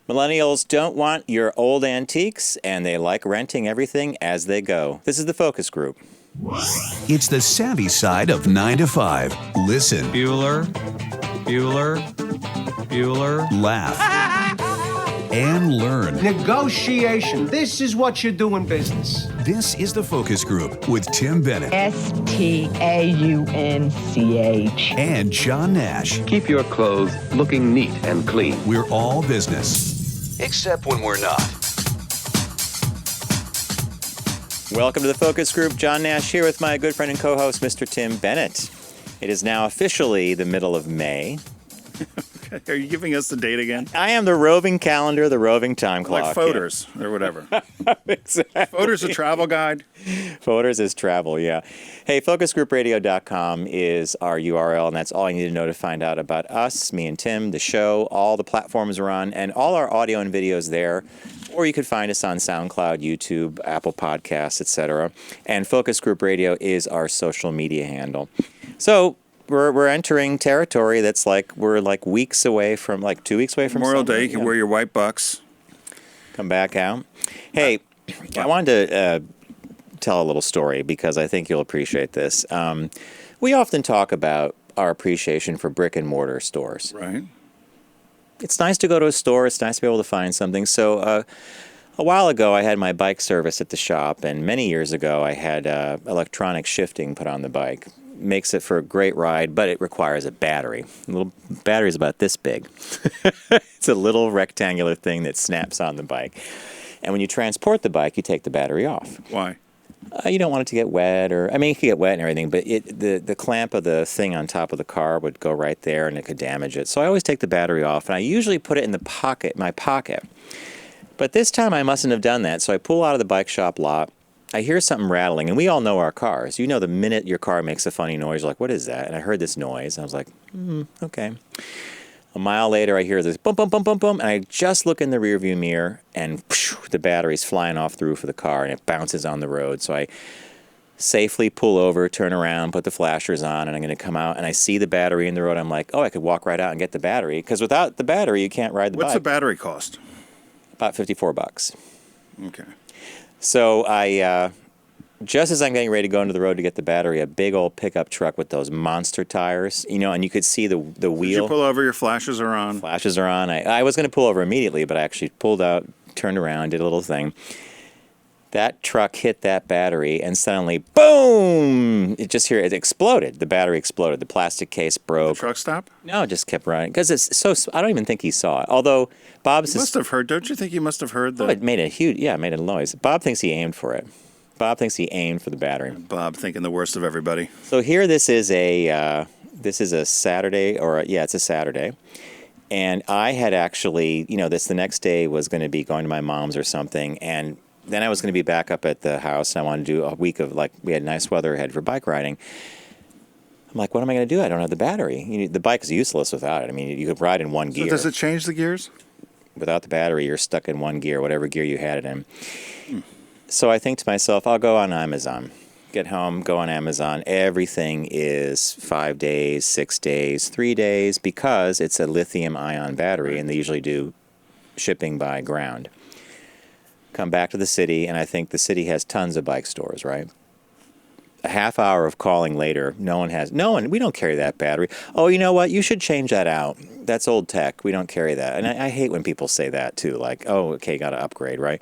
Millennials don't want your old antiques, and they like renting everything as they go. This is the focus group. It's the savvy side of 9 to 5. Listen. Bueller. Laugh. And learn. Negotiation. This is what you do in business. This is the focus group with Tim Bennett. Staunch. And John Nash. Keep your clothes looking neat and clean. We're all business. Except when we're not. Welcome to the focus group. John Nash here with my good friend and co-host, Mr. Tim Bennett. It is now officially the middle of May. Are you giving us the date again? I am the roving calendar, the roving time clock. Like Folders or whatever. Exactly. Folders a travel guide? Folders is travel, yeah. Hey, focusgroupradio.com is our URL, and that's all you need to know to find out about us, me and Tim, the show, all the platforms we're on, and all our audio and videos there. Or you could find us on SoundCloud, YouTube, Apple Podcasts, etc. And Focus Group Radio is our social media handle. So we're entering territory that's we're weeks away from, 2 weeks away from Memorial summer. Day. You can wear your white bucks. Come back out. Hey, I wanted to tell a little story because I think you'll appreciate this. We often talk about our appreciation for brick and mortar stores. Right. It's nice to go to a store. It's nice to be able to find something. So a while ago, I had my bike service at the shop, and many years ago, I had electronic shifting put on the bike. Makes it for a great ride, but it requires a battery. The little battery is about this big. It's a little rectangular thing that snaps on the bike. And when you transport the bike, you take the battery off. Why? You don't want it to get wet, it could get wet and everything, but the clamp of the thing on top of the car would go right there and it could damage it. So I always take the battery off, and I usually put it in my pocket. But this time I mustn't have done that, so I pull out of the bike shop lot. I hear something rattling, and we all know our cars. You know the minute your car makes a funny noise, you're like, what is that? And I heard this noise, and I was like, okay. A mile later, I hear this boom, boom, boom, boom, boom, and I just look in the rearview mirror, and the battery's flying off the roof of the car, and it bounces on the road. So I safely pull over, turn around, put the flashers on, and I'm going to come out, and I see the battery in the road. I'm like, I could walk right out and get the battery, because without the battery, you can't ride the bike. What's the battery cost? About $54. Okay. So I, just as I'm getting ready to go into the road to get the battery, a big old pickup truck with those monster tires, and you could see the wheel. Did you pull over? Your flashes are on? Flashes are on. I was going to pull over immediately, but I actually pulled out, turned around, did a little thing. That truck hit that battery, and suddenly, boom! It exploded. The battery exploded. The plastic case broke. The truck stop? No, it just kept running. Because it's so, I don't even think he saw it. Although, Bob must have heard. Don't you think he must have heard it made it made a noise. Bob thinks he aimed for it. Bob thinks he aimed for the battery. Bob thinking the worst of everybody. So here, this is a Saturday, it's a Saturday. And I had actually, the next day was going to be going to my mom's or something, and then I was going to be back up at the house, and I wanted to do a week of, we had nice weather ahead for bike riding. I'm like, what am I going to do? I don't have the battery. The bike is useless without it. You could ride in one gear. So does it change the gears? Without the battery, you're stuck in one gear, whatever gear you had it in. So I think to myself, I'll go on Amazon. Get home, go on Amazon. Everything is 5 days, 6 days, 3 days, because it's a lithium-ion battery, and they usually do shipping by ground. Come back to the city, and I think the city has tons of bike stores, right? A half hour of calling later, no one, we don't carry that battery. Oh, you know what? You should change that out. That's old tech. We don't carry that. And I hate when people say that, too. Like, oh, okay, got to upgrade, right?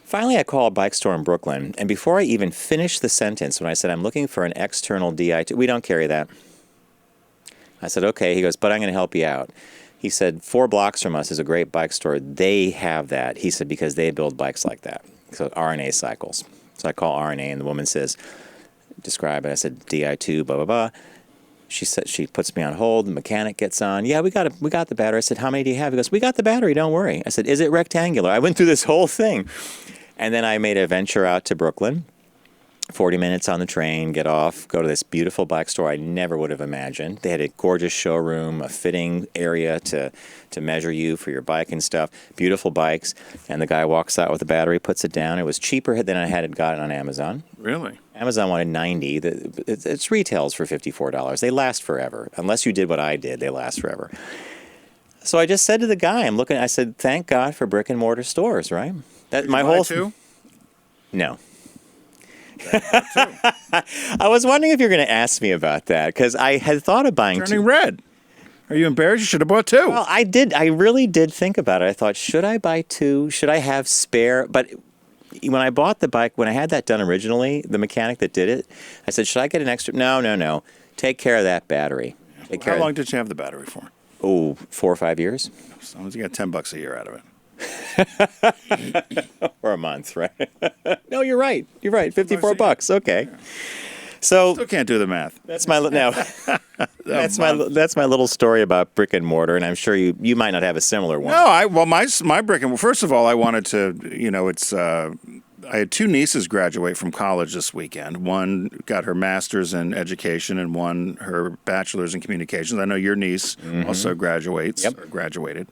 Finally, I call a bike store in Brooklyn, and before I even finished the sentence, when I said, I'm looking for an external DI2, we don't carry that. I said, okay. He goes, but I'm going to help you out. He said, 4 blocks from us is a great bike store. They have that. He said, because they build bikes like that. So RNA cycles. So I call RNA, and the woman says, describe it. I said, DI2, blah, blah, blah. She puts me on hold. The mechanic gets on. Yeah, we got the battery. I said, how many do you have? He goes, we got the battery. Don't worry. I said, is it rectangular? I went through this whole thing. And then I made a venture out to Brooklyn. 40 minutes on the train, get off, go to this beautiful bike store I never would have imagined. They had a gorgeous showroom, a fitting area to measure you for your bike and stuff. Beautiful bikes. And the guy walks out with the battery, puts it down. It was cheaper than I had gotten on Amazon. Really? Amazon wanted $90. It's retails for $54. They last forever. Unless you did what I did, they last forever. So I just said to the guy, I said, thank God for brick and mortar stores, right? That my whole Two? No. I was wondering if you're going to ask me about that because I had thought of buying Turning two. red. Are you embarrassed? You should have bought two. Well, I did. I really did think about it. I thought, should I buy two? Should I have spare? But when I bought the bike, when I had that done originally, the mechanic that did it, I said, should I get an extra? No. Take care of that battery. How long did you have the battery for? Oh, 4 or 5 years. As long as you got $10 a year out of it. Or a month, right? No, you're right. You're right. $54. Okay. So Still can't do the math. that's my that's my little story about brick and mortar, and I'm sure you might not have a similar one. No, my brick and first of all, I wanted to, it's I had two nieces graduate from college this weekend. One got her master's in education, and one her bachelor's in communications. I know your niece also graduates or graduated.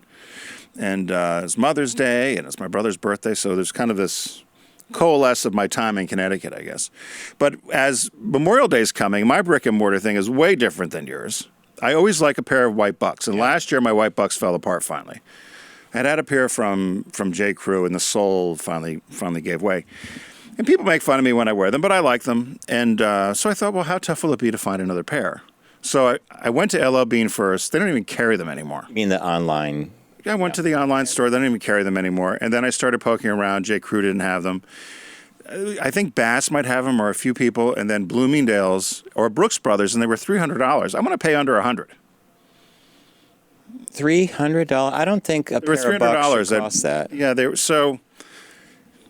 And it's Mother's Day, and it's my brother's birthday, so there's kind of this coalesce of my time in Connecticut, I guess. But as Memorial Day is coming, my brick and mortar thing is way different than yours. I always like a pair of white bucks, and last year my white bucks fell apart finally. I had a pair from J. Crew, and the sole finally gave way. And people make fun of me when I wear them, but I like them. And so I thought, well, how tough will it be to find another pair? So I went to LL Bean first. They don't even carry them anymore. You mean the online? Yeah, I went to the online store. They don't even carry them anymore. And then I started poking around. J. Crew didn't have them. I think Bass might have them, or a few people. And then Bloomingdale's or Brooks Brothers, and they were $300. I'm going to pay under $100. $300? I don't think a They were pair of bucks $300. should cost that. Yeah, so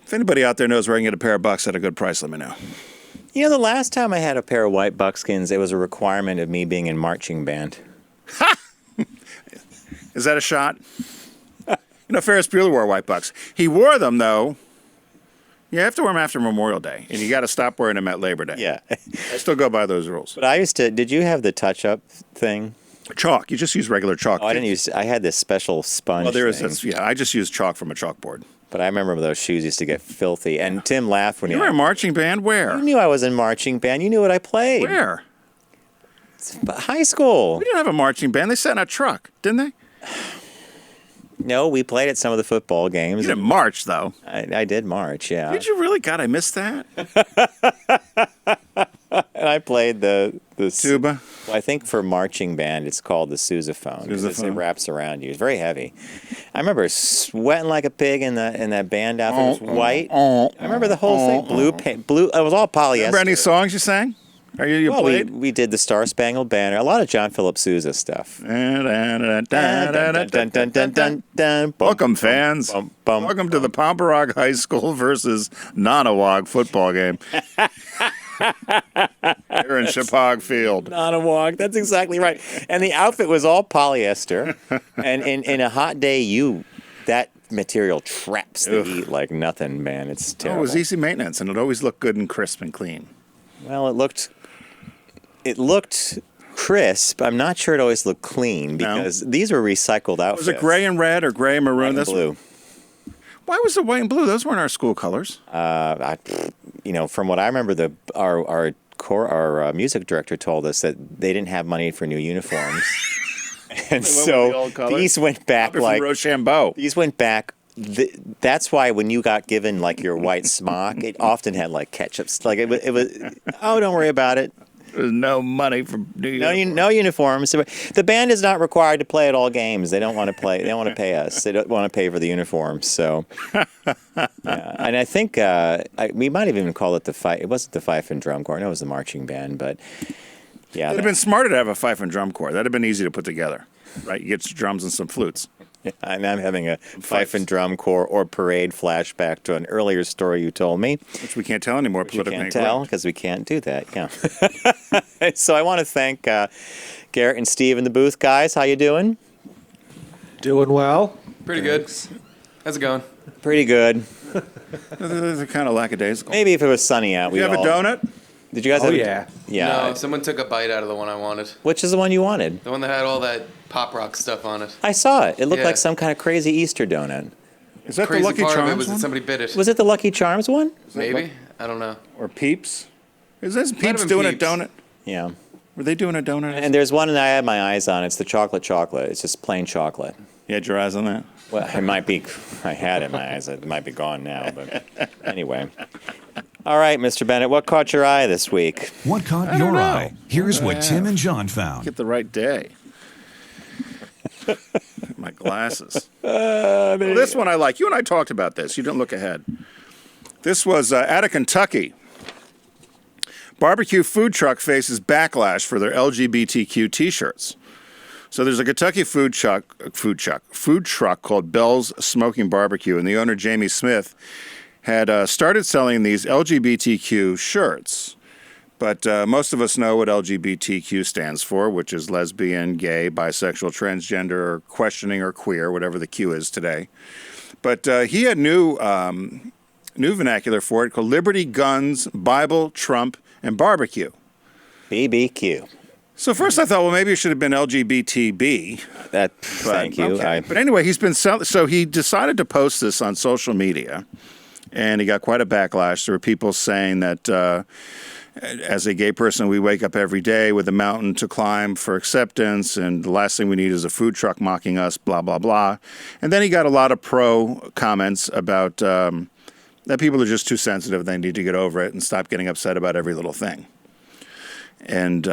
if anybody out there knows where I can get a pair of bucks at a good price, let me know. You know, the last time I had a pair of white buckskins, it was a requirement of me being in marching band. Is that a shot? Ferris Bueller wore white bucks. He wore them, though. You have to wear them after Memorial Day, and you got to stop wearing them at Labor Day. Yeah. I still go by those rules. But I used to, did you have the touch-up thing? Chalk. You just use regular chalk. Oh, I had this special sponge thing. I just use chalk from a chalkboard. But I remember those shoes used to get filthy. And Tim laughed when You were in marching band? Where? You knew I was in marching band. You knew what I played. Where? High school. We didn't have a marching band. They sat in a truck, didn't they? No, we played at some of the football games. You didn't march, though. I did march, yeah. Did you really? God, I missed that. And I played the Tuba? Well, I think for marching band, it's called the sousaphone. It wraps around you. It's very heavy. I remember sweating like a pig in that band outfit. It was white. I remember the whole thing. Blue. It was all polyester. Remember any songs you sang? Or you Well, played? we did the Star Spangled Banner. A lot of John Philip Sousa stuff. Welcome, fans. Welcome to the Pomperog High School versus Nonawag football game. Here in Chippewa Field. Nonawag. That's exactly right. And the outfit was all polyester. And in a hot day, that material traps the heat like nothing, man. It's terrible. It was easy maintenance, and it always looked good and crisp and clean. Well, it looked crisp. I'm not sure it always looked clean because these were recycled outfits. Was it gray and red or gray and maroon? White and blue. Why was it white and blue? Those weren't our school colors. From what I remember, our music director told us that they didn't have money for new uniforms, and so these went back like Rochambeau. These went back. That's why when you got given like your white smock, it often had like ketchup. Like it was. Oh, don't worry about it. There's no money for new uniforms. No uniforms. The band is not required to play at all games. They don't want to play. They don't want to pay us. They don't want to pay for the uniforms. So, yeah. And I think we might have even called it the fife. It wasn't the fife and drum corps. No, it was the marching band. But yeah, it'd have been smarter to have a fife and drum corps. That'd have been easy to put together, right? You get some drums and some flutes. Yeah, and I'm having a fife and drum corps or parade flashback to an earlier story you told me. Which we can't tell anymore. Which we can't tell because we can't do that. Yeah. So I want to thank Garrett and Steve in the booth. Guys, how you doing? Doing well. Pretty good. How's it going? Pretty good. They're kind of lackadaisical. Maybe if it was sunny out. Did you have a donut? Did you guys have yeah. Yeah. No, someone took a bite out of the one I wanted. Which is the one you wanted? The one that had all that pop rock stuff on it. I saw it. It looked Yeah. like some kind of crazy Easter donut. Is that Crazy the Lucky part of it Charms was that one? somebody bit it. Was it the Lucky Charms one? Maybe? I don't know. Or Peeps? Is this have Peeps been doing Peeps. a donut? Yeah. Were they doing a donut? And there's one that I had my eyes on. It's the chocolate. It's just plain chocolate. You had your eyes on that? Well, it might be. I had it in my eyes. It might be gone now. But anyway. All right, Mr. Bennett, what caught your eye this week? What caught your eye? Here's what Tim and John found. Get the right day. My glasses. Well, this one I like. You and I talked about this. You didn't look ahead. This was out of Kentucky. Barbecue food truck faces backlash for their LGBTQ T-shirts. So there's a Kentucky food truck called Bell's Smoking Barbecue, and the owner, Jamie Smith, had started selling these LGBTQ shirts. But most of us know what LGBTQ stands for, which is lesbian, gay, bisexual, transgender, or questioning, or queer, whatever the Q is today. But he had new vernacular for it called Liberty, Guns, Bible, Trump, and Barbecue. BBQ. So first I thought, well, maybe it should have been LGBTB. Thank you. Okay. But anyway, he's been selling. So he decided to post this on social media, and he got quite a backlash. There were people saying that as a gay person, we wake up every day with a mountain to climb for acceptance, and the last thing we need is a food truck mocking us, blah, blah, blah. And then he got a lot of pro comments about that people are just too sensitive. They need to get over it and stop getting upset about every little thing. And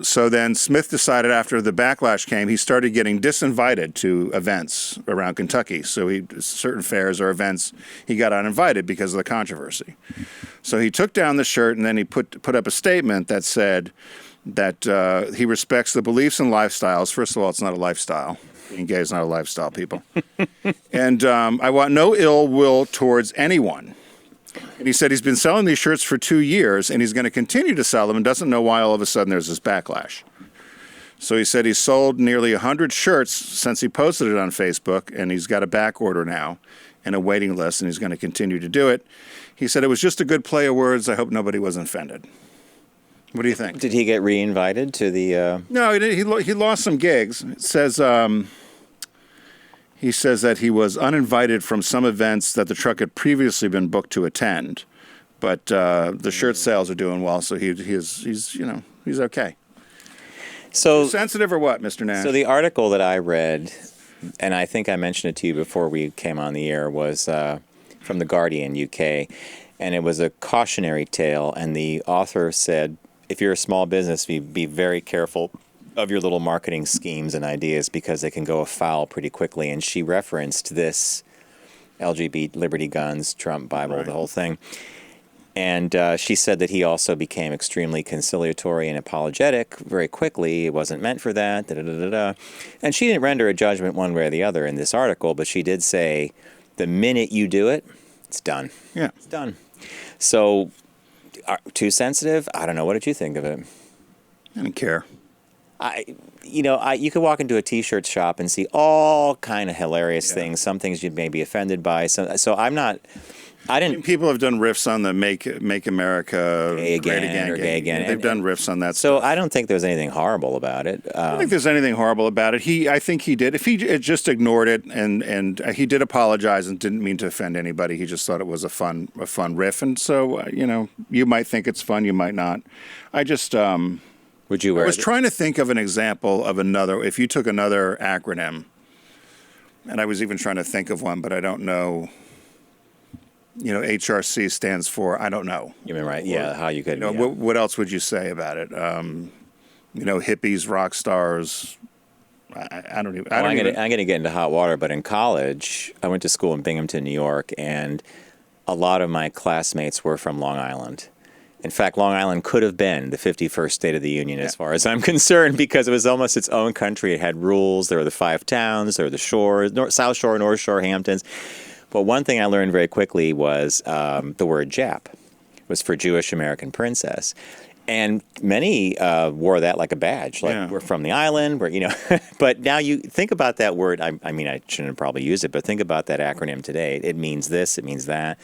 so then Smith decided after the backlash came, he started getting disinvited to events around Kentucky. So certain fairs or events, he got uninvited because of the controversy. So he took down the shirt, and then he put up a statement that said that he respects the beliefs and lifestyles. First of all, it's not a lifestyle. Being gay is not a lifestyle, people. And I want no ill will towards anyone. And he said he's been selling these shirts for 2 years, and he's going to continue to sell them and doesn't know why all of a sudden there's this backlash. So he said he's sold nearly 100 shirts since he posted it on Facebook, and he's got a back order now and a waiting list, and he's going to continue to do it. He said it was just a good play of words. I hope nobody was offended. What do you think? Did he get re-invited to the... No, he lost some gigs. It says... He says that he was uninvited from some events that the truck had previously been booked to attend, but the shirt sales are doing well, so he's okay. So sensitive or what, Mr. Nash? So the article that I read, and I think I mentioned it to you before we came on the air, was from The Guardian UK, and it was a cautionary tale, and the author said, if you're a small business, be very careful of your little marketing schemes and ideas because they can go afoul pretty quickly. And she referenced this LGBT, Liberty, Guns, Trump, Bible, right, the whole thing. And she said that he also became extremely conciliatory and apologetic very quickly. It wasn't meant for that, da-da-da-da-da. And she didn't render a judgment one way or the other in this article, but she did say the minute you do it, it's done. Yeah. It's done. So, too sensitive? I don't know. What did you think of it? I didn't care. You could walk into a T-shirt shop and see all kind of hilarious things. Some things you may be offended by. So I'm not. I didn't. People have done riffs on the "Make America Gay Again" Great Again, or "Gay Again." They've done riffs on that. So stuff. I don't think there's anything horrible about it. I don't think there's anything horrible about it. I think he did. If he had just ignored it and he did apologize and didn't mean to offend anybody, he just thought it was a fun riff. And so you might think it's fun, you might not. I just. Would you wear I was trying to think of an example of another. If you took another acronym, and I was even trying to think of one, but I don't know. HRC stands for I don't know. You mean right? Yeah. How you could? What else would you say about it? Hippies, rock stars. I'm going to get into hot water, but in college, I went to school in Binghamton, New York, and a lot of my classmates were from Long Island. In fact, Long Island could have been the 51st state of the Union as far as I'm concerned because it was almost its own country. It had rules. There were the 5 towns. There were the shores, South Shore, North Shore, Hamptons. But one thing I learned very quickly was the word Jap was for Jewish American princess. And many wore that like a badge, like we're from the island, but now you think about that word. I mean, I shouldn't have probably used it, but think about that acronym today. It means this, it means that.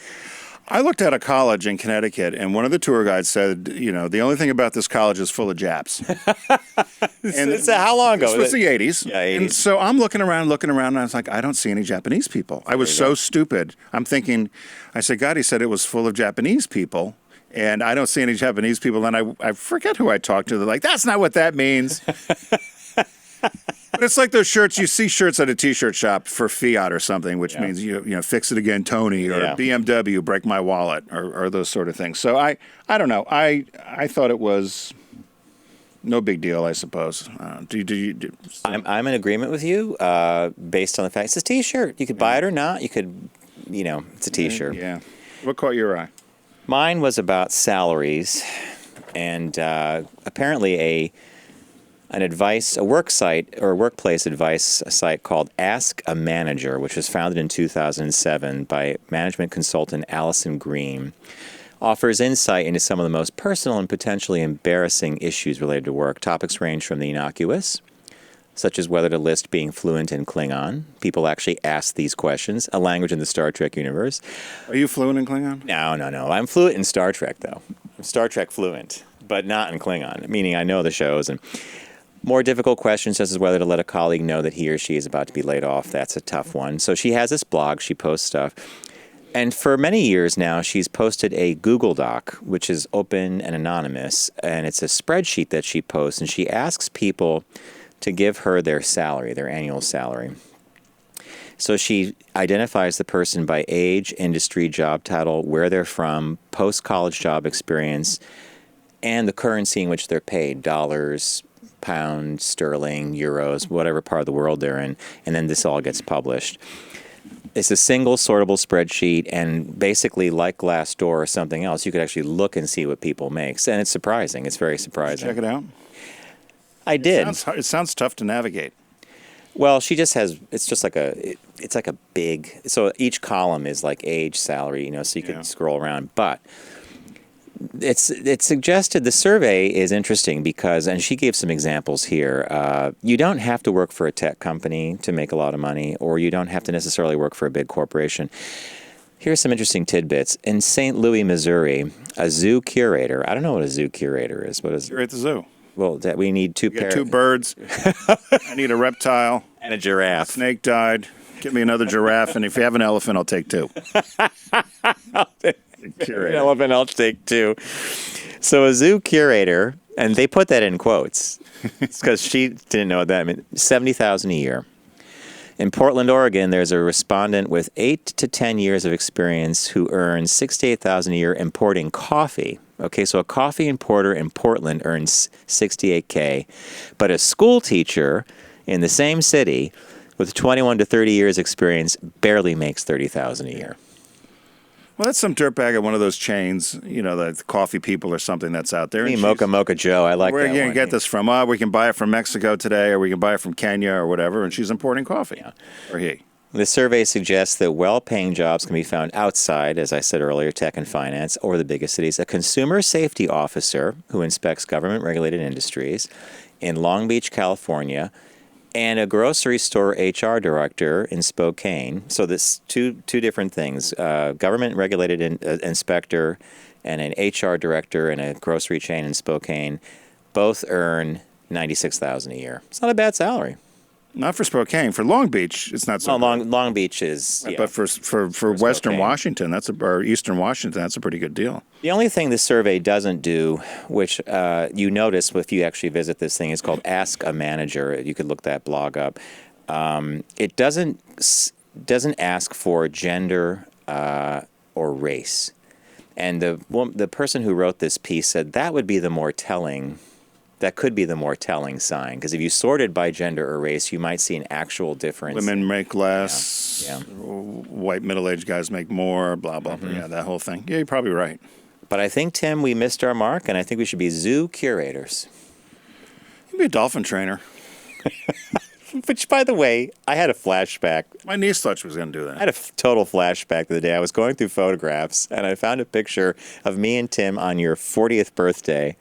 I looked at a college in Connecticut, and one of the tour guides said, the only thing about this college is full of Japs. And how long ago? This was the 80s. Yeah, 80s. And so I'm looking around, and I was like, I don't see any Japanese people. I was so stupid. I'm thinking, I said, God, he said it was full of Japanese people, and I don't see any Japanese people. And I forget who I talked to. They're like, that's not what that means. It's like those shirts, you see shirts at a T-shirt shop for Fiat or something, which means, fix it again, Tony, or BMW, break my wallet, or those sort of things. So I don't know. I thought it was no big deal, I suppose. I'm in agreement with you based on the fact it's a T-shirt. You could buy it or not. You could, it's a T-shirt. Yeah. What caught your eye? Mine was about salaries, and apparently a work site or a workplace advice site called Ask a Manager, which was founded in 2007 by management consultant Allison Green, offers insight into some of the most personal and potentially embarrassing issues related to work. Topics range from the innocuous, such as whether to list being fluent in Klingon. People actually ask these questions, a language in the Star Trek universe. Are you fluent in Klingon? No. I'm fluent in Star Trek, though. I'm Star Trek fluent, but not in Klingon, meaning I know the shows. And more difficult questions, such as whether to let a colleague know that he or she is about to be laid off. That's a tough one. So she has this blog. She posts stuff. And for many years now, she's posted a Google Doc, which is open and anonymous. And it's a spreadsheet that she posts. And she asks people to give her their salary, their annual salary. So she identifies the person by age, industry, job title, where they're from, post-college job experience, and the currency in which they're paid, dollars, pounds, sterling, euros, whatever part of the world they're in. And then this all gets published. It's a single sortable spreadsheet, and basically like Glassdoor or something else, you could actually look and see what people make. And it's surprising. It's very surprising. Check it out. I did. It sounds tough to navigate. Well, she just has, it's like a big, so each column is like age, salary, so you can scroll around. But it's suggested, the survey is interesting because, and she gave some examples here, you don't have to work for a tech company to make a lot of money, or you don't have to necessarily work for a big corporation. Here's some interesting tidbits. In St. Louis, Missouri, a zoo curator, I don't know what a zoo curator is. What is You're at the zoo. Well, we need two birds. I need a reptile. And a giraffe. Snake died. Get me another giraffe, and if you have an elephant, I'll take two. An elephant, I'll take two. So a zoo curator, and they put that in quotes because she didn't know what that meant, $70,000 a year. In Portland, Oregon, there's a respondent with 8 to 10 years of experience who earns $68,000 a year importing coffee. Okay, so a coffee importer in Portland earns $68K, but a school teacher in the same city with 21 to 30 years experience barely makes $30,000 a year. Well, that's some dirtbag at one of those chains, the coffee people or something that's out there. Mocha Joe, I like that one. Where are you going to get this from? We can buy it from Mexico today, or we can buy it from Kenya or whatever, and she's importing coffee. Yeah. Or he. The survey suggests that well-paying jobs can be found outside, as I said earlier, tech and finance, or the biggest cities. A consumer safety officer who inspects government-regulated industries in Long Beach, California, and a grocery store HR director in Spokane. So this two different things: government-regulated inspector and an HR director in a grocery chain in Spokane. Both earn $96,000 a year. It's not a bad salary. Not for Spokane. For Long Beach, it's not so. Long Beach is. Right, but for Western Washington, or Eastern Washington, that's a pretty good deal. The only thing this survey doesn't do, which you notice if you actually visit this thing, is called Ask a Manager. You could look that blog up. It doesn't ask for gender or race, and the person who wrote this piece said that would be the more telling. That could be the more telling sign, because if you sorted by gender or race, you might see an actual difference. Women make less. Yeah. White middle-aged guys make more. Blah blah. Mm-hmm. Yeah, that whole thing. Yeah, you're probably right. But I think, Tim, we missed our mark, and I think we should be zoo curators. You'd be a dolphin trainer. Which, by the way, I had a flashback. My niece thought she was going to do that. I had a total flashback the day I was going through photographs, and I found a picture of me and Tim on your 40th birthday.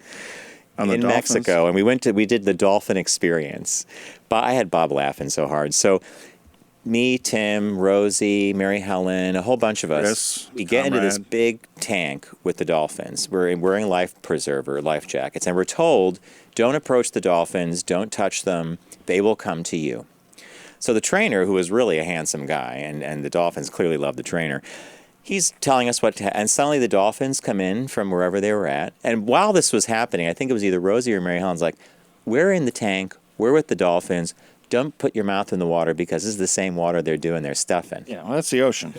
In Mexico, and we did the dolphin experience. But I had Bob laughing so hard. So me, Tim, Rosie, Mary Helen, a whole bunch of us, we get into this big tank with the dolphins. We're wearing life jackets, and we're told, don't approach the dolphins, don't touch them, they will come to you. So the trainer, who was really a handsome guy, and the dolphins clearly loved the trainer, he's telling us and suddenly the dolphins come in from wherever they were at. And while this was happening, I think it was either Rosie or Mary Helen's like, we're in the tank, we're with the dolphins, don't put your mouth in the water because this is the same water they're doing their stuff in. Yeah, well, that's the ocean.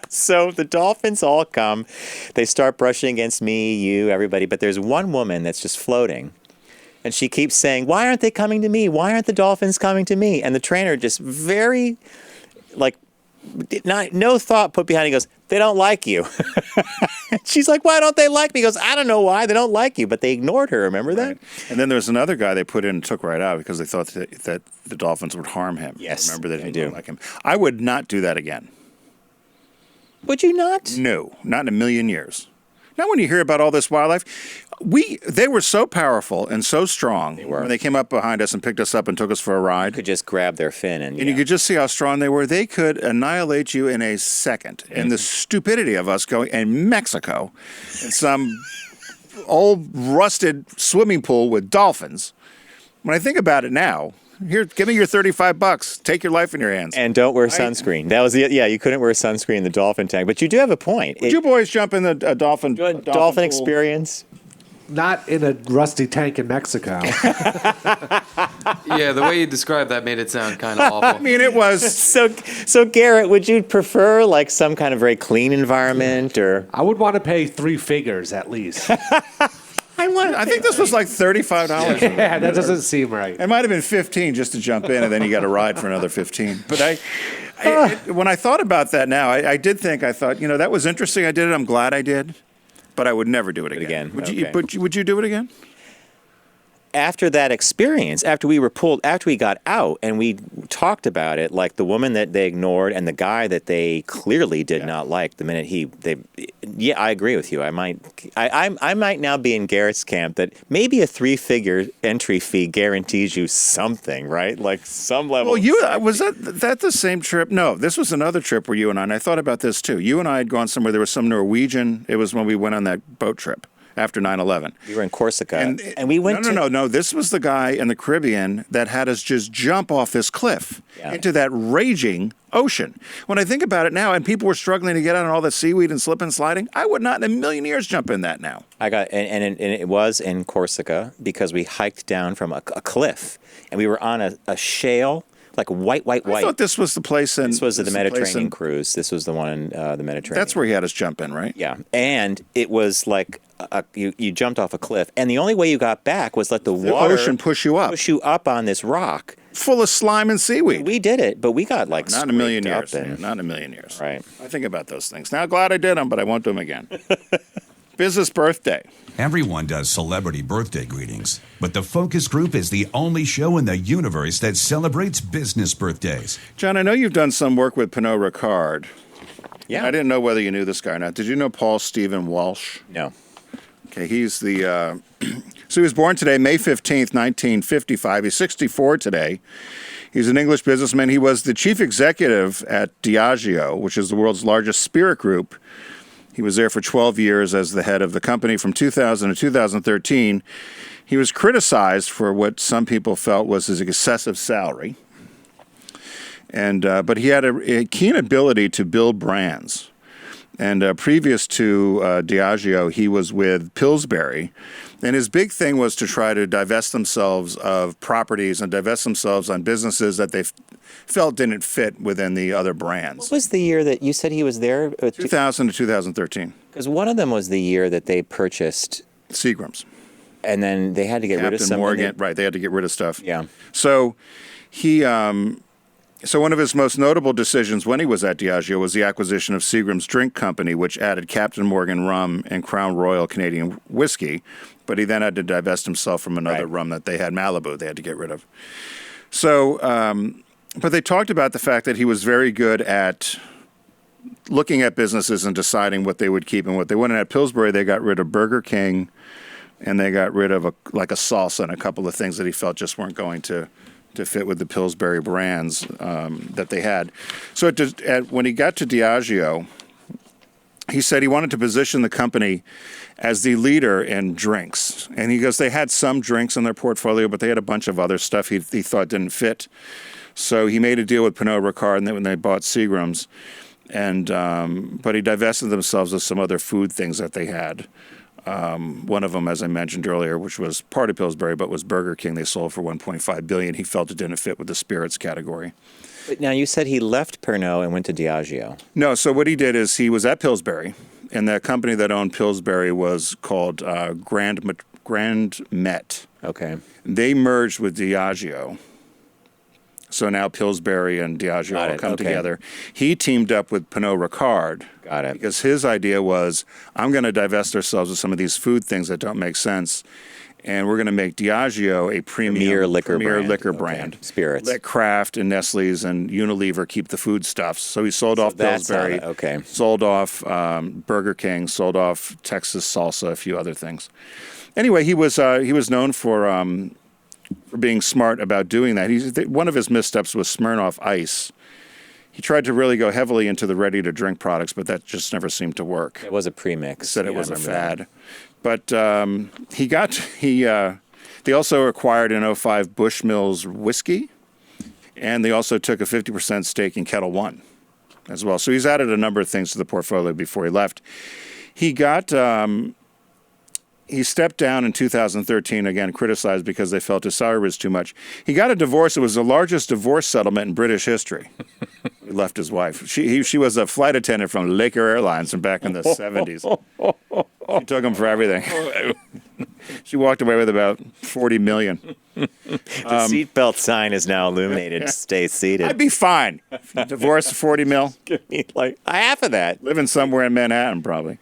So the dolphins all come. They start brushing against me, you, everybody. But there's one woman that's just floating. And she keeps saying, why aren't they coming to me? Why aren't the dolphins coming to me? And the trainer just very, no thought put behind it. He goes, they don't like you. She's like, why don't they like me? He goes, I don't know why. They don't like you. But they ignored her. Remember that? Right. And then there's another guy they put in and took right out because they thought that the dolphins would harm him. Yes, Remember, they I didn't do. like him. I would not do that again. Would you not? No, not in a million years. Now, when you hear about all this wildlife, they were so powerful and so strong when they came up behind us and picked us up and took us for a ride. You could just grab their fin and You could just see how strong they were. They could annihilate you in a second. And the stupidity of us going in Mexico in some old rusted swimming pool with dolphins. When I think about it now, here, give me your $35. Take your life in your hands. And don't wear sunscreen. That was you couldn't wear sunscreen in the dolphin tank. But you do have a point. Would you boys jump in the dolphin dolphin pool? experience? Not in a rusty tank in Mexico. Yeah, the way you described that made it sound kind of awful. I mean, it was. So Garrett, would you prefer like some kind of very clean environment or? I would want to pay 3 figures at least. I think this was like $35. Yeah, that doesn't seem right. It might have been 15 just to jump in, and then you got a ride for another 15. But when I thought about that now, I thought, that was interesting. I did it. I'm glad I did. But I would never do it again. Would you do it again? After that experience, after we got out and we talked about it, like the woman that they ignored and the guy that they clearly did not like the minute I agree with you. I might now be in Garrett's camp that maybe a 3-figure entry fee guarantees you something, right? Like some level. Well, was that the same trip? No, this was another trip where you and I thought about this too. You and I had gone somewhere. There was some Norwegian. It was when we went on that boat trip. After 9/11. We were in Corsica, and we went No. This was the guy in the Caribbean that had us just jump off this cliff into that raging ocean. When I think about it now, and people were struggling to get out on all that seaweed and slip and sliding, I would not in a million years jump in that now. And it was in Corsica because we hiked down from a cliff, and we were on a shale. Like white. I thought this was the place in... This was the Mediterranean cruise. This was the one in the Mediterranean. That's where he had us jump in, right? Yeah. And it was like you jumped off a cliff. And the only way you got back was let the water... ocean push you up. Push you up on this rock. Full of slime and seaweed. We did it, but we got like not in a million scraped years. up and- Not in a million years. Right. I think about those things. Now, glad I did them, but I won't do them again. Business birthday. Everyone does celebrity birthday greetings, but the Focus Group is the only show in the universe that celebrates business birthdays. John, I know you've done some work with Pernod Ricard. Yeah. I didn't know whether you knew this guy or not. Did you know Paul Stephen Walsh? No. Okay, he's the... So he was born today, May 15th, 1955. He's 64 today. He's an English businessman. He was the chief executive at Diageo, which is the world's largest spirit group. He was there for 12 years as the head of the company from 2000 to 2013. He was criticized for what some people felt was his excessive salary. But he had a keen ability to build brands. And previous to Diageo, he was with Pillsbury. And his big thing was to try to divest themselves of properties and divest themselves on businesses that they felt didn't fit within the other brands. What was the year that you said he was there? 2000 to 2013. Because one of them was the year that they purchased, Seagram's. and then they had to get rid of Captain some. Morgan, right, they had to get rid of stuff. Yeah. So so one of his most notable decisions when he was at Diageo was the acquisition of Seagram's Drink Company, which added Captain Morgan rum and Crown Royal Canadian whiskey. But he then had to divest himself from another rum that they had, Malibu, they had to get rid of. So, but they talked about the fact that he was very good at looking at businesses and deciding what they would keep and what they wouldn't. At Pillsbury, they got rid of Burger King, and they got rid of a salsa and a couple of things that he felt just weren't going to fit with the Pillsbury brands that they had. So when he got to Diageo, he said he wanted to position the company as the leader in drinks. And he goes, they had some drinks in their portfolio, but they had a bunch of other stuff he thought didn't fit. So he made a deal with Pernod Ricard, and then when they bought Seagram's, but he divested themselves of some other food things that they had. One of them, as I mentioned earlier, which was part of Pillsbury, but was Burger King. They sold for $1.5 billion. He felt it didn't fit with the spirits category. But now you said he left Pernod and went to Diageo. No, so what he did is he was at Pillsbury, and the company that owned Pillsbury was called Grand Met. Okay. They merged with Diageo. So now Pillsbury and Diageo Got all it, come okay. together. He teamed up with Pernod Ricard. Got it. Because his idea was, I'm going to divest ourselves of some of these food things that don't make sense, and we're going to make Diageo a Premier liquor liquor brand. brand. Okay. Spirits. Let Kraft and Nestle's and Unilever keep the foodstuffs. So he sold off that's how Pillsbury, okay. sold off Burger King, sold off Texas Salsa, a few other things. Anyway, he was known for being smart about doing that. One of his missteps was Smirnoff Ice. He tried to really go heavily into the ready-to-drink products, but that just never seemed to work. It was a premix. Said it Yeah, was I a remember fad. But they also acquired in 2005 Bushmills whiskey, and they also took a 50% stake in Kettle One as well. So he's added a number of things to the portfolio before he left. He stepped down in 2013, again, criticized because they felt his salary was too much. He got a divorce. It was the largest divorce settlement in British history. He left his wife. She was a flight attendant from Laker Airlines from back in the 70s. She took him for everything. She walked away with about $40 million. The seatbelt sign is now illuminated. Stay seated. I'd be fine. Divorce, 40 mil. Give me like half of that. Living somewhere in Manhattan, probably.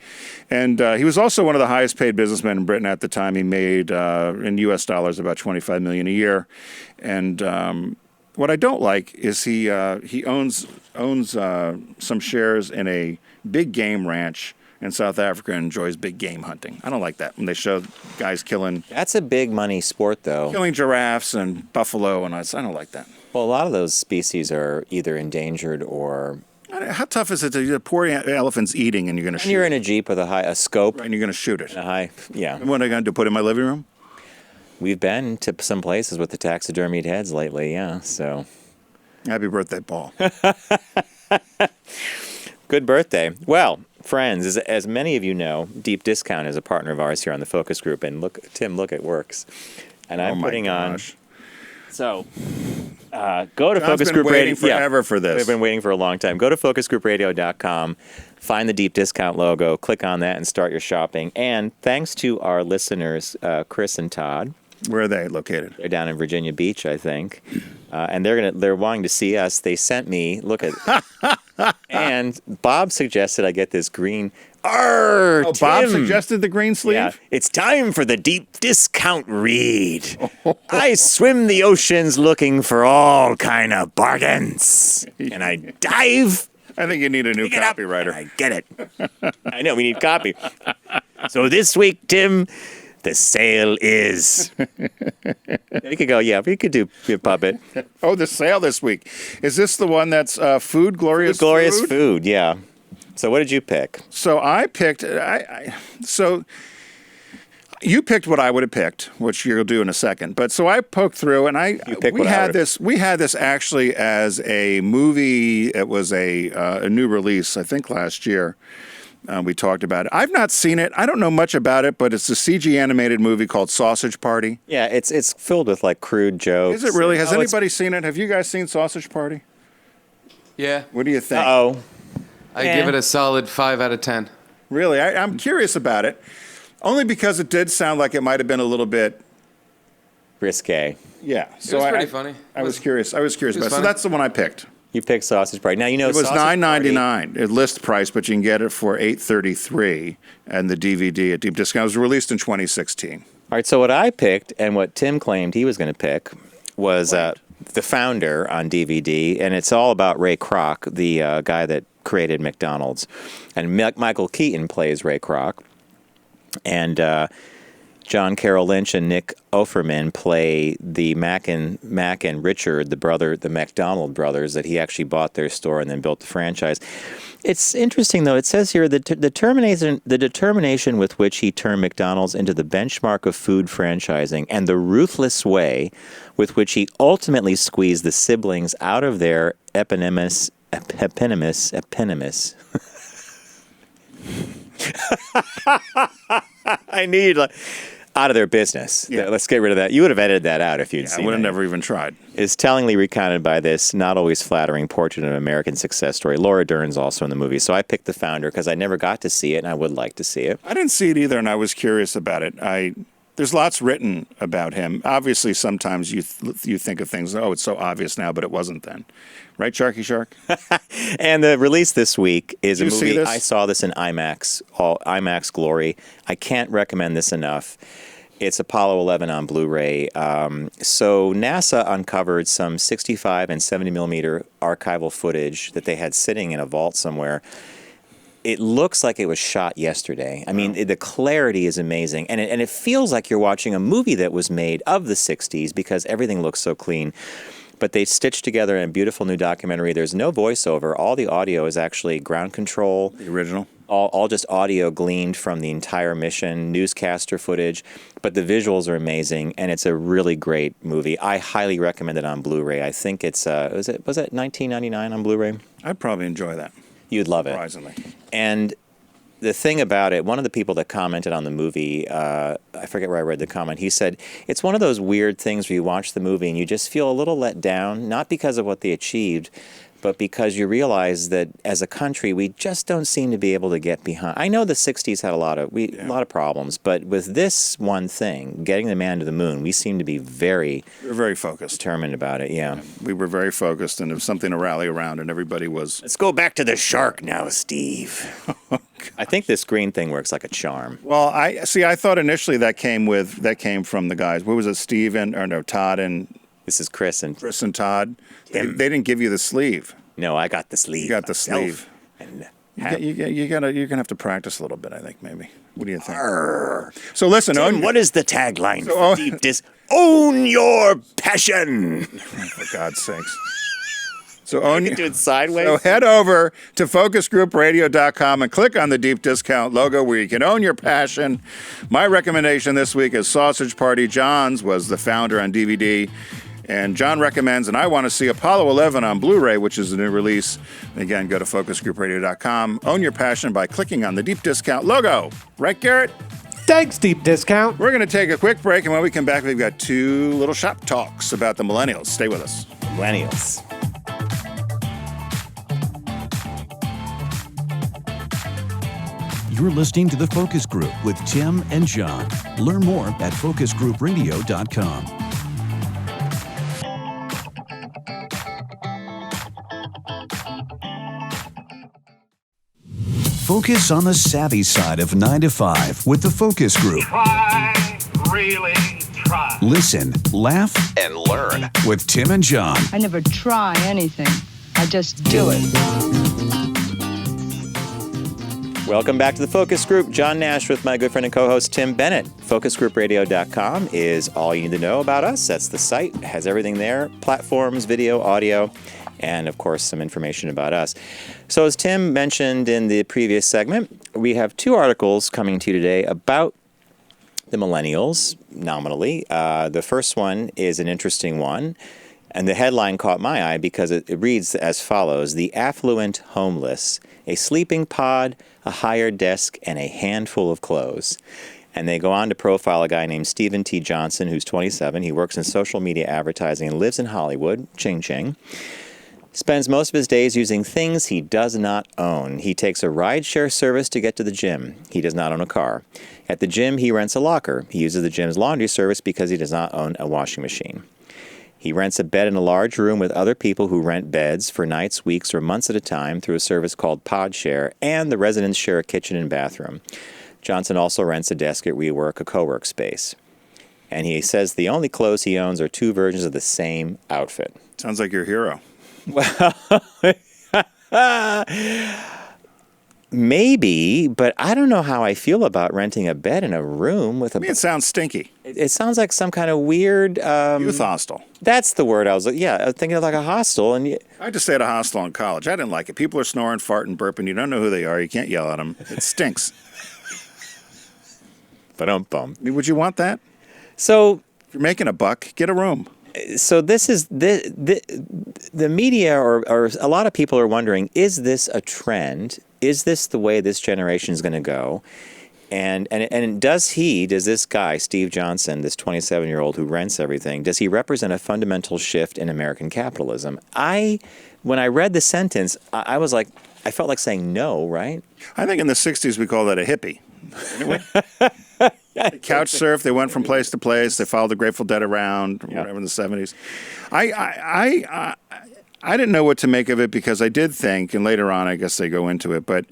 And he was also one of the highest paid businessmen in Britain at the time. He made, in U.S. dollars, about $25 million a year. And what I don't like is he owns some shares in a big game ranch in South Africa and enjoys big game hunting. I don't like that when they show guys killing That's a big money sport, though. giraffes and buffalo, and I don't like that. Well, a lot of those species are either endangered or. How tough is it to poor elephant's eating and you're going to shoot You're in it? a Jeep with a scope. Right, and you're going to shoot it. And a high, yeah. And what am I going to do, put it in my living room? We've been to some places with the taxidermied heads lately, yeah. So. Happy birthday, Paul. Good birthday. Well, friends, as many of you know, Deep Discount is a partner of ours here on the Focus Group, and Tim, it works. And I'm putting on. So, go to John's Focus been Group waiting Radio. forever for this. We've been waiting for a long time. Go to focusgroupradio.com, find the Deep Discount logo, click on that, and start your shopping. And thanks to our listeners, Chris and Todd. Where are they located? They're down in Virginia Beach, I think, and they're wanting to see us. They sent me and Bob suggested I get this green. Bob suggested the green sleeve? Yeah, it's time for the Deep Discount read. I swim the oceans looking for all kind of bargains, and I dive. I think you need a new Pick it up, copywriter. and I get it. I know we need copy. So this week, Tim. The sale is. You could go, yeah, we could do a puppet. Oh, the sale this week. Is this the one that's Food Glorious Glorious Food? food, yeah. So what did you pick? So I picked, so you picked what I would have picked, which you'll do in a second. But so I poked through and we had this actually as a movie. It was a new release, I think last year. We talked about it. I've not seen it. I don't know much about it, but it's a CG animated movie called Sausage Party. Yeah, it's filled with like crude jokes. Is it really? Has anybody seen it? Have you guys seen Sausage Party? Yeah. What do you think? Uh-oh. I give it a solid 5 out of 10. Really? I'm curious about it, only because it did sound like it might have been a little bit Risque. Yeah. It was pretty funny. I was curious about it. So funny. that's the one I picked. You picked Sausage Party. Now, you know, It was Sausage Party- $9.99 at list price, but you can get it for $8.33 and the DVD at deep discount. It was released in 2016. All right, so what I picked and what Tim claimed he was going to pick was The Founder on DVD, and it's all about Ray Kroc, the guy that created McDonald's. And Michael Keaton plays Ray Kroc. And John Carroll Lynch and Nick Offerman play the Mac and Richard, the McDonald brothers, that he actually bought their store and then built the franchise. It's interesting, though. It says here the determination with which he turned McDonald's into the benchmark of food franchising and the ruthless way with which he ultimately squeezed the siblings out of their eponymous. I need out of their business. Yeah. Let's get rid of that. You would have edited that out if you'd I seen would have it. never even tried. Is tellingly recounted by this not always flattering portrait of an American success story. Laura Dern's also in the movie, so I picked the founder because I never got to see it, and I would like to see it. I didn't see it either, and I was curious about it. There's lots written about him. Obviously, sometimes you think of things, oh, it's so obvious now, but it wasn't then. Right, Sharky Shark? And the release this week is Did a you see movie. this? I saw this in IMAX, all IMAX glory. I can't recommend this enough. It's Apollo 11 on Blu-ray. So NASA uncovered some 65 and 70 millimeter archival footage that they had sitting in a vault somewhere. It looks like it was shot yesterday. I mean, the clarity is amazing. And it feels like you're watching a movie that was made of the 60s because everything looks so clean. But they stitched together in a beautiful new documentary. There's no voiceover. All the audio is actually ground control. The original? All just audio gleaned from the entire mission, newscaster footage. But the visuals are amazing, and it's a really great movie. I highly recommend it on Blu-ray. I think it's, was it $19.99 on Blu-ray? I'd probably enjoy that, You'd love it. surprisingly. And the thing about it, one of the people that commented on the movie, I forget where I read the comment, he said, it's one of those weird things where you watch the movie and you just feel a little let down, not because of what they achieved, but because you realize that as a country, we just don't seem to be able to get behind. I know the 60s had a lot of problems, but with this one thing, getting the man to the moon, we seem to be very We were very focused. determined about it, yeah. We were very focused, and it was something to rally around, and everybody was... Let's go back to the shark now, Steve. I think this green thing works like a charm. Well, I thought initially that came from the guys. What was it, Todd and... This is Chris and Todd. They didn't give you the sleeve. no, I got the sleeve. You got the myself. sleeve. And You're gonna have to practice a little bit, I think, maybe. What do you think? So listen, Tim, what is the tagline So, for Deep Disc? Own your passion. for God's sakes. So own Do it sideways. So head over to focusgroupradio.com and click on the Deep Discount logo where you can own your passion. My recommendation this week is Sausage Party. John's was the founder on DVD. And John recommends, and I want to see Apollo 11 on Blu-ray, which is a new release. And again, go to focusgroupradio.com. Own your passion by clicking on the Deep Discount logo. Right, Garrett? Thanks, Deep Discount. We're going to take a quick break, and when we come back, we've got two little shop talks about the millennials. Stay with us. Millennials. You're listening to The Focus Group with Tim and John. Learn more at focusgroupradio.com. Focus on the savvy side of 9 to 5 with The Focus Group. Try, really try. Listen, laugh, and learn with Tim and John. I never try anything. I just do it. Welcome back to the Focus Group. John Nash with my good friend and co-host Tim Bennett. FocusGroupRadio.com is all you need to know about us. That's the site. It has everything there. Platforms, video, audio, and of course some information about us. So as Tim mentioned in the previous segment, we have two articles coming to you today about the millennials, nominally. The first one is an interesting one. And the headline caught my eye because it reads as follows: The Affluent Homeless, a sleeping pod, a hired desk, and a handful of clothes. And they go on to profile a guy named Stephen T. Johnson, who's 27. He works in social media advertising and lives in Hollywood. Ching, ching. Spends most of his days using things he does not own. He takes a rideshare service to get to the gym. He does not own a car. At the gym, he rents a locker. He uses the gym's laundry service because he does not own a washing machine. He rents a bed in a large room with other people who rent beds for nights, weeks, or months at a time through a service called PodShare, and the residents share a kitchen and bathroom. Johnson also rents a desk at WeWork, a co-work space. And he says the only clothes he owns are two versions of the same outfit. Sounds like your hero. Maybe, but I don't know how I feel about renting a bed in a room with a... I mean, it sounds stinky. It sounds like some kind of weird... Youth hostel. That's the word I was thinking of, like a hostel. And I had to stay at a hostel in college. I didn't like it. People are snoring, farting, burping. You don't know who they are. You can't yell at them. It stinks. Ba-dum-bum. I mean, would you want that? So... If you're making a buck, get a room. So this is the media or a lot of people are wondering, is this a trend? Is this the way this generation is going to go? And does this guy, Steve Johnson, this 27-year-old who rents everything, does he represent a fundamental shift in American capitalism? When I read the sentence, I was like, I felt like saying no, right? I think in the 60s we call that a hippie. Anyway. Couch surf. They went from place to place. They followed the Grateful Dead around, whatever, in the 70s. I didn't know what to make of it because I did think, and later on I guess they go into it, but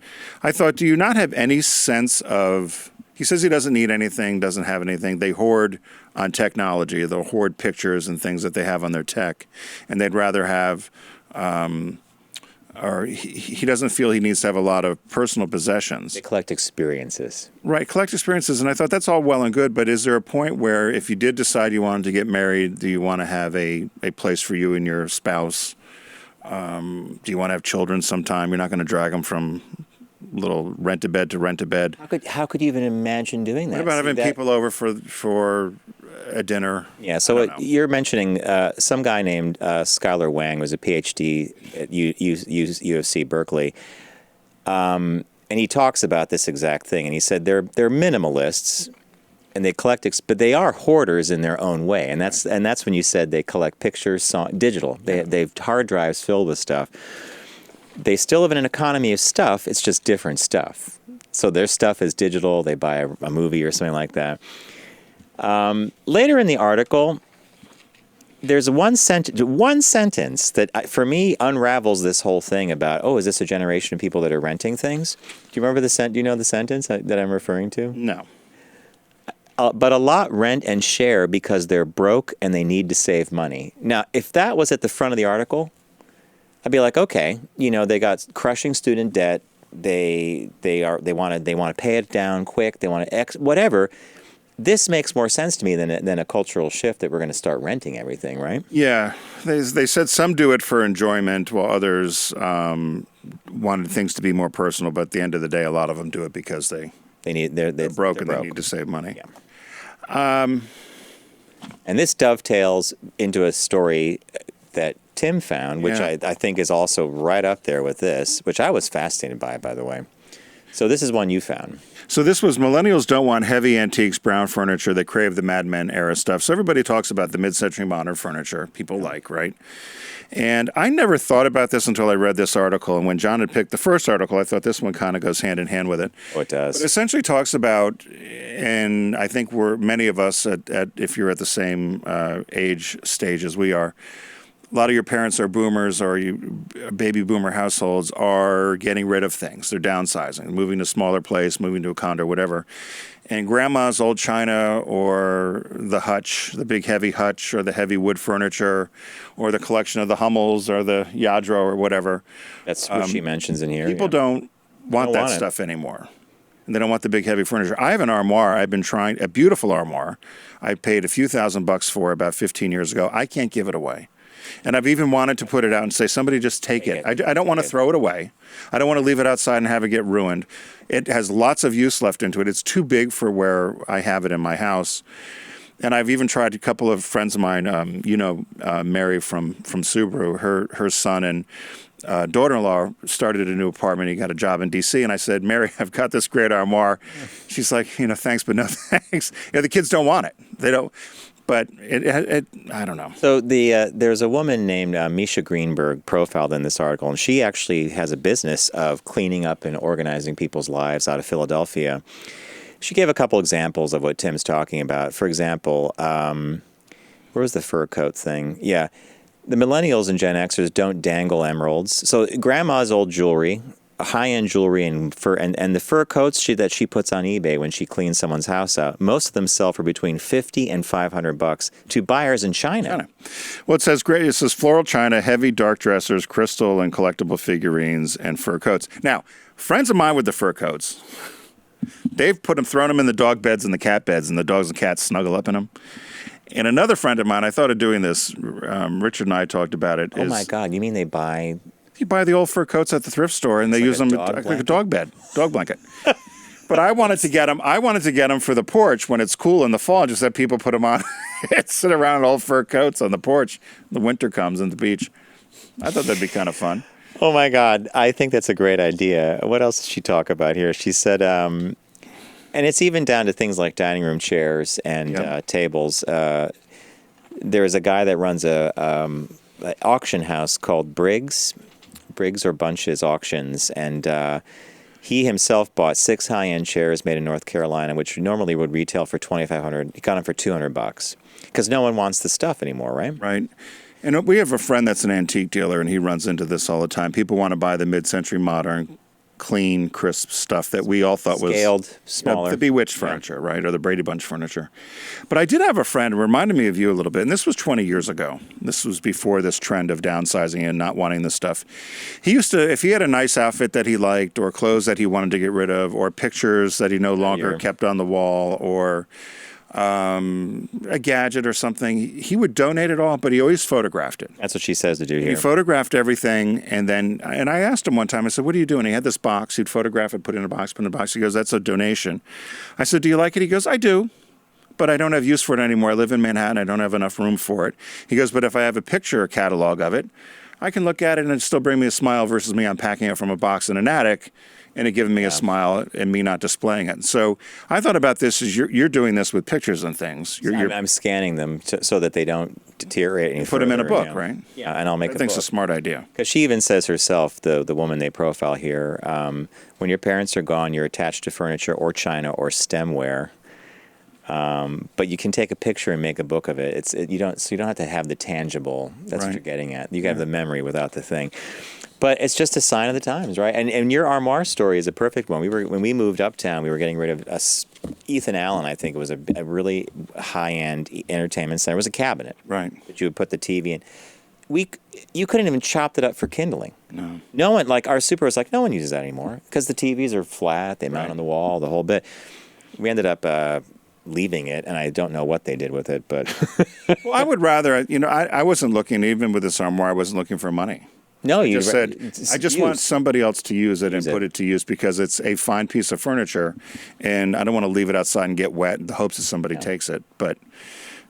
I thought, do you not have any sense of, he says he doesn't need anything, doesn't have anything. They hoard on technology. They'll hoard pictures and things that they have on their tech, and they'd rather have, or he doesn't feel he needs to have a lot of personal possessions. They collect experiences. Right, collect experiences. And I thought that's all well and good, but is there a point where if you did decide you wanted to get married, do you want to have a place for you and your spouse? Do you want to have children sometime? You're not going to drag them from little rent-a-bed to rent-a-bed. How could you even imagine doing that? What about having people over for a dinner? Yeah, so you're mentioning some guy named Skylar Wang was a PhD at UC Berkeley, and he talks about this exact thing. And he said they're minimalists, and they collect, but they are hoarders in their own way. And that's when you said they collect pictures, digital. They've hard drives filled with stuff. They still live in an economy of stuff. It's just different stuff. So their stuff is digital. They buy a movie or something like that. Later in the article, there's one sentence that, for me, unravels this whole thing about, is this a generation of people that are renting things? Do you remember do you know the sentence that I'm referring to? No. But a lot rent and share because they're broke and they need to save money. Now, if that was at the front of the article, I'd be like, okay, they got crushing student debt. They want to pay it down quick. They want to whatever. This makes more sense to me than a cultural shift that we're going to start renting everything, right? Yeah, they said some do it for enjoyment, while others wanted things to be more personal. But at the end of the day, a lot of them do it because they're broke and they need to save money. Yeah. And this dovetails into a story that Tim found, which I think is also right up there with this, which I was fascinated by the way. So this is one you found. So this was millennials don't want heavy antiques, brown furniture. They crave the Mad Men era stuff. So everybody talks about the mid-century modern furniture people like, right? And I never thought about this until I read this article. And when John had picked the first article, I thought this one kind of goes hand in hand with it. Oh, it does. But it essentially talks about, and I think many of us, if you're at the same age stage as we are, a lot of your parents are boomers or baby boomer households are getting rid of things. They're downsizing, moving to a smaller place, moving to a condo, whatever. And grandma's old china or the hutch, the big heavy hutch or the heavy wood furniture or the collection of the Hummels or the Yadro or whatever. That's what she mentions in here. People don't want that stuff anymore. And they don't want the big heavy furniture. I have an armoire. I've been trying, a beautiful armoire. I paid a few $1,000s for about 15 years ago. I can't give it away. And I've even wanted to put it out and say, somebody just take it. I don't want to throw it away. I don't want to leave it outside and have it get ruined. It has lots of use left into it. It's too big for where I have it in my house. And I've even tried, a couple of friends of mine, Mary from Subaru, her son and daughter-in-law started a new apartment. He got a job in D.C. And I said, Mary, I've got this great armoire. She's like, thanks, but no thanks. The kids don't want it. They don't. But I don't know. So there's a woman named Misha Greenberg profiled in this article, and she actually has a business of cleaning up and organizing people's lives out of Philadelphia. She gave a couple examples of what Tim's talking about. For example, where was the fur coat thing? Yeah. The millennials and Gen Xers don't dangle emeralds. So grandma's old jewelry, high-end jewelry and the fur coats that she puts on eBay when she cleans someone's house out, most of them sell for between $50 and $500 to buyers in China. Well, it says floral china, heavy dark dressers, crystal and collectible figurines, and fur coats. Now, friends of mine with the fur coats, they've thrown them in the dog beds and the cat beds, and the dogs and cats snuggle up in them. And another friend of mine, I thought of doing this. Richard and I talked about it. Oh my God! You mean they buy? You buy the old fur coats at the thrift store, and they use them like a dog blanket. But I wanted to get them. I wanted to get them for the porch when it's cool in the fall. Just have people put them on and sit around in old fur coats on the porch. The winter comes and the beach. I thought that'd be kind of fun. Oh my God! I think that's a great idea. What else did she talk about here? She said, And it's even down to things like dining room chairs and tables. There's a guy that runs a auction house called Briggs or Bunches Auctions, and he himself bought 6 high-end chairs made in North Carolina, which normally would retail for $2,500. He got them for $200 because no one wants the stuff anymore, right? Right. And we have a friend that's an antique dealer, and he runs into this all the time. People want to buy the mid-century modern, clean, crisp stuff that we all thought was scaled, smaller. The Bewitched furniture, right, or the Brady Bunch furniture. But I did have a friend who reminded me of you a little bit, and this was 20 years ago. This was before this trend of downsizing and not wanting this stuff. He used to, if he had a nice outfit that he liked, or clothes that he wanted to get rid of, or pictures that he no longer kept on the wall, or a gadget or something, he would donate it all, but he always photographed it. That's what she says to do here. He photographed everything, and I asked him one time, I said, what are you doing? He had this box. He'd photograph it, put it in a box, put it in a box. He goes, that's a donation. I said, do you like it? He goes, I do, but I don't have use for it anymore. I live in Manhattan. I don't have enough room for it. He goes, but if I have a picture or catalog of it, I can look at it and it'd still bring me a smile versus me unpacking it from a box in an attic and it giving me a smile and me not displaying it. So I thought about this as you're doing this with pictures and things. I'm scanning them so that they don't deteriorate any Put them in a book, you know. right? Yeah, and I'll make a book. I think it's a smart idea. Because she even says herself, the woman they profile here, when your parents are gone, you're attached to furniture or china or stemware. But you can take a picture and make a book of it. You don't have to have the tangible. That's what you're getting at. You can have the memory without the thing. But it's just a sign of the times, right? And your armoire story is a perfect one. When we moved uptown, we were getting rid of Ethan Allen. I think it was a really high-end entertainment center. It was a cabinet, right? That you would put the TV in. You couldn't even chop it up for kindling. No one, like our super was like, no one uses that anymore because the TVs are flat. They mount on the wall, the whole bit. We ended up leaving it, and I don't know what they did with it, but well, I would rather, I wasn't looking, even with this armoire, I wasn't looking for money. No, you just said, I just want somebody else to use it and put it to use because it's a fine piece of furniture, and I don't want to leave it outside and get wet in the hopes that somebody takes it. But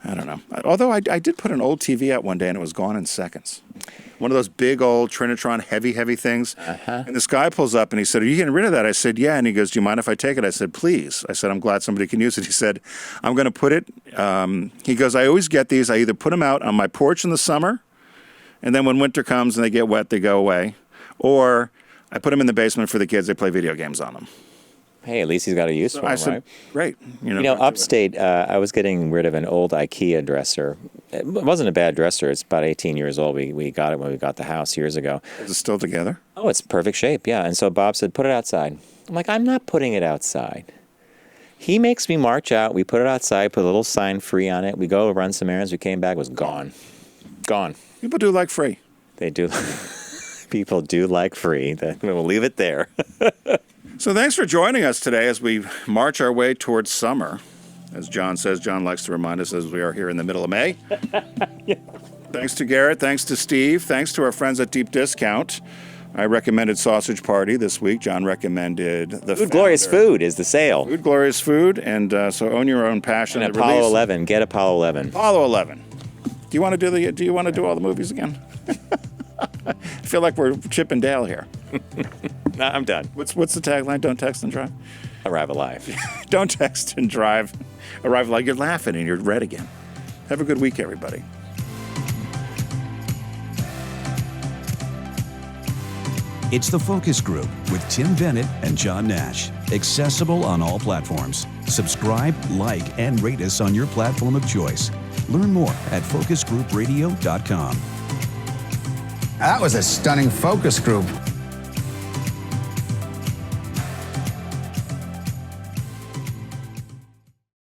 I don't know. Although I did put an old TV out one day, and it was gone in seconds. One of those big old Trinitron heavy things. And this guy pulls up and he said, are you getting rid of that? I said, yeah. And he goes, do you mind if I take it? I said, please. I said, I'm glad somebody can use it. He said, I'm going to put it. He goes, I always get these. I either put them out on my porch in the summer, and then when winter comes and they get wet, they go away. Or I put them in the basement for the kids. They play video games on them. Hey, at least he's got a use for them, right? Great. Upstate, I was getting rid of an old IKEA dresser. It wasn't a bad dresser. It's about 18 years old. We got it when we got the house years ago. Is it still together? Oh, it's perfect shape, yeah. And so Bob said, put it outside. I'm like, I'm not putting it outside. He makes me march out. We put it outside, put a little sign free on it. We go run some errands. We came back, it was gone. Gone. People do like free. They do. People do like free. We'll leave it there. So thanks for joining us today as we march our way towards summer. As John says, John likes to remind us as we are here in the middle of May. Yeah. Thanks to Garrett. Thanks to Steve. Thanks to our friends at Deep Discount. I recommended Sausage Party this week. John recommended the Food Glorious Food is the sale. Food Glorious Food. And so own your own passion. And Apollo 11. Get Apollo 11. Apollo 11. Do you want to do all the movies again? I feel like we're Chip and Dale here. No, I'm done. What's the tagline? Don't text and drive? Arrive alive. Don't text and drive. Arrive alive. You're laughing and you're red again. Have a good week, everybody. It's The Focus Group with Tim Bennett and John Nash. Accessible on all platforms. Subscribe, like, and rate us on your platform of choice. Learn more at focusgroupradio.com. That was a stunning focus group.